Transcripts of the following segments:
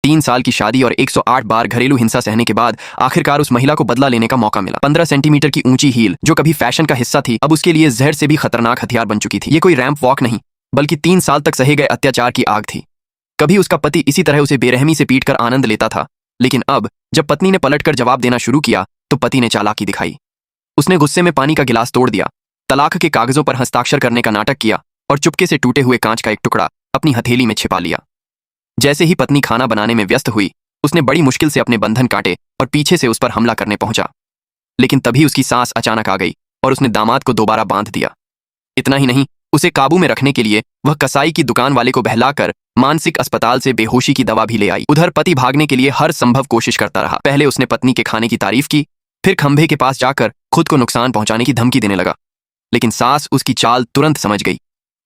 3 साल की शादी और 108 बार घरेलू हिंसा सहने के बाद आखिरकार उस महिला को बदला लेने का मौका मिला। 15 सेंटीमीटर की ऊंची हील जो कभी फैशन का हिस्सा थी, अब उसके लिए जहर से भी खतरनाक हथियार बन चुकी थी। ये कोई रैंप वॉक नहीं, बल्कि 3 साल तक सहे गए अत्याचार की आग थी। कभी उसका पति इसी तरह उसे बेरहमी से पीटकर आनंद लेता था, लेकिन अब जब पत्नी ने पलटकर जवाब देना शुरू किया तो पति ने चालाकी दिखाई। उसने गुस्से में पानी का गिलास तोड़ दिया, तलाक के कागजों पर हस्ताक्षर करने का नाटक किया और चुपके से टूटे हुए कांच का एक टुकड़ा अपनी हथेली में छिपा लिया। जैसे ही पत्नी खाना बनाने में व्यस्त हुई, उसने बड़ी मुश्किल से अपने बंधन काटे और पीछे से उस पर हमला करने पहुंचा। लेकिन तभी उसकी सांस अचानक आ गई और उसने दामाद को दोबारा बांध दिया। इतना ही नहीं, उसे काबू में रखने के लिए वह कसाई की दुकान वाले को बहलाकर मानसिक अस्पताल से बेहोशी की दवा भी ले आई। उधर पति भागने के लिए हर संभव कोशिश करता रहा। पहले उसने पत्नी के खाने की तारीफ की, फिर खंभे के पास जाकर खुद को नुकसान पहुंचाने की धमकी देने लगा। लेकिन सास उसकी चाल तुरंत समझ गई।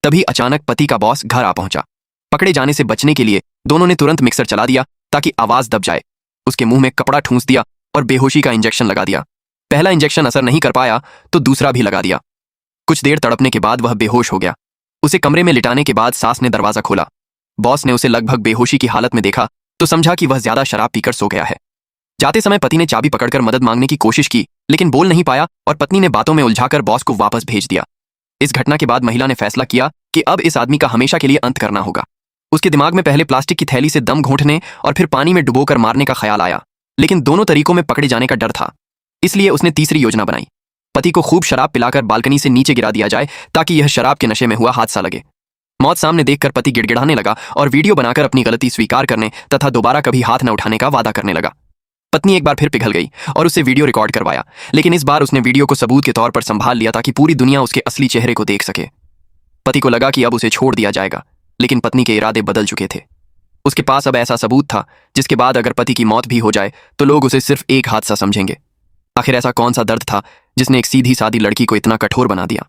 तभी अचानक पति का बॉस घर आ पहुंचा। पकड़े जाने से बचने के लिए दोनों ने तुरंत मिक्सर चला दिया ताकि आवाज दब जाए। उसके मुंह में कपड़ा ठूंस दिया और बेहोशी का इंजेक्शन लगा दिया। पहला इंजेक्शन असर नहीं कर पाया तो दूसरा भी लगा दिया। कुछ देर तड़पने के बाद वह बेहोश हो गया। उसे कमरे में लिटाने के बाद सास ने दरवाजा खोला। बॉस ने उसे लगभग बेहोशी की हालत में देखा तो समझा कि वह ज्यादा शराब पीकर सो गया है। जाते समय पति ने चाबी पकड़कर मदद मांगने की कोशिश की, लेकिन बोल नहीं पाया और पत्नी ने बातों में उलझाकर बॉस को वापस भेज दिया। इस घटना के बाद महिला ने फैसला किया कि अब इस आदमी का हमेशा के लिए अंत करना होगा। उसके दिमाग में पहले प्लास्टिक की थैली से दम घोंटने और फिर पानी में डुबोकर मारने का ख्याल आया, लेकिन दोनों तरीकों में पकड़े जाने का डर था। इसलिए उसने तीसरी योजना बनाई। पति को खूब शराब पिलाकर बालकनी से नीचे गिरा दिया जाए ताकि यह शराब के नशे में हुआ हादसा लगे। मौत सामने देखकर पति गिड़गिड़ाने लगा और वीडियो बनाकर अपनी गलती स्वीकार करने तथा दोबारा कभी हाथ न उठाने का वादा करने लगा। पत्नी एक बार फिर पिघल गई और उससे वीडियो रिकॉर्ड करवाया, लेकिन इस बार उसने वीडियो को सबूत के तौर पर संभाल लिया ताकि पूरी दुनिया उसके असली चेहरे को देख सके। पति को लगा कि अब उसे छोड़ दिया जाएगा, लेकिन पत्नी के इरादे बदल चुके थे। उसके पास अब ऐसा सबूत था जिसके बाद अगर पति की मौत भी हो जाए तो लोग उसे सिर्फ एक हादसा समझेंगे। आखिर ऐसा कौन सा दर्द था जिसने एक सीधी सादी लड़की को इतना कठोर बना दिया?